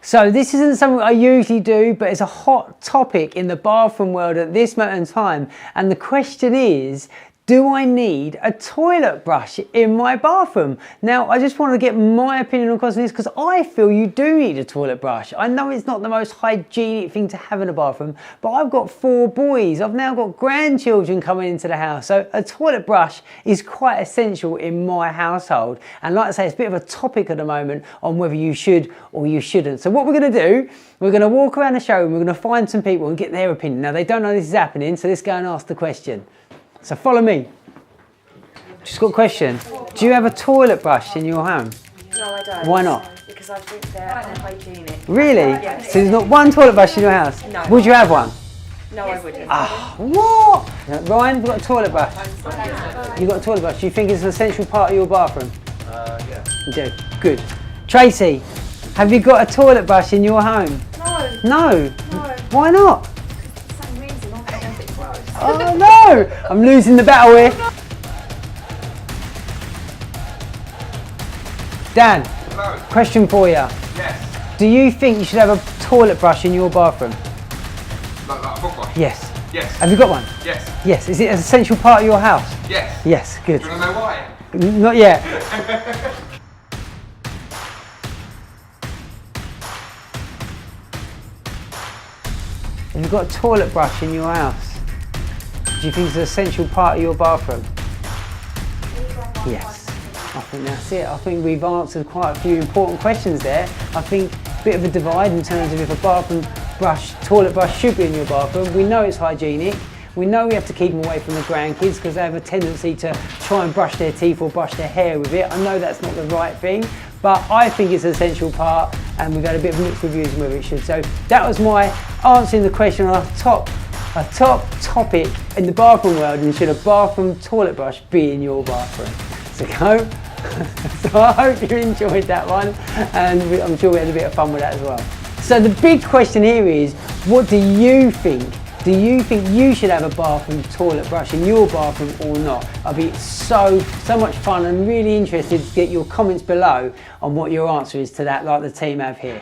So this isn't something I usually do, but it's a hot topic in the bathroom world at this moment in time. And the question is, do I need a toilet brush in my bathroom? Now, I just want to get my opinion across this because I feel you do need a toilet brush. I know it's not the most hygienic thing to have in a bathroom, but I've got 4 boys. I've now got grandchildren coming into the house. So a toilet brush is quite essential in my household. And like I say, it's a bit of a topic at the moment on whether you should or you shouldn't. So what we're going to do, we're going to walk around the showroom, we're going to find some people and get their opinion. Now, they don't know this is happening, so let's go and ask the question. So follow me. Just got a question. Do you have a toilet brush in your home? No, I don't. Why not? Because I think they're unhygienic. Really? Yes. So there's not one toilet brush in your house? No. Would you have one? No, I wouldn't. Ah, what? Ryan, you've got a toilet brush? You've got a toilet brush. Do you think it's an essential part of your bathroom? Yeah. You do? Good. Tracy, have you got a toilet brush in your home? No. No? No. Why not? For the same reason, I don't think it grows. Oh no! I'm losing the battle here. Dan, Hello. question for you. Yes. Do you think you should have a toilet brush in your bathroom? Like a foot brush? Yes. Yes. Have you got one? Yes. Yes. Is it an essential part of your house? Yes. Yes. Good. Do you want to know why? Not yet. Have you got a toilet brush in your house? Do you think it's an essential part of your bathroom? Yes. I think that's it. I think we've answered quite a few important questions there. I think a bit of a divide in terms of if a bathroom brush, toilet brush should be in your bathroom. We know it's hygienic. We know we have to keep them away from the grandkids because they have a tendency to try and brush their teeth or brush their hair with it. I know that's not the right thing, but I think it's an essential part and we've had a bit of mixed reviews on whether it should. So that was my answering the question on a top topic in the bathroom world, and should a bathroom toilet brush be in your bathroom? So go. So I hope you enjoyed that one, and I'm sure we had a bit of fun with that as well. So the big question here is, what do you think? Do you think you should have a bathroom toilet brush in your bathroom or not? I'll be so much fun and really interested to get your comments below on what your answer is to that, like the team have here.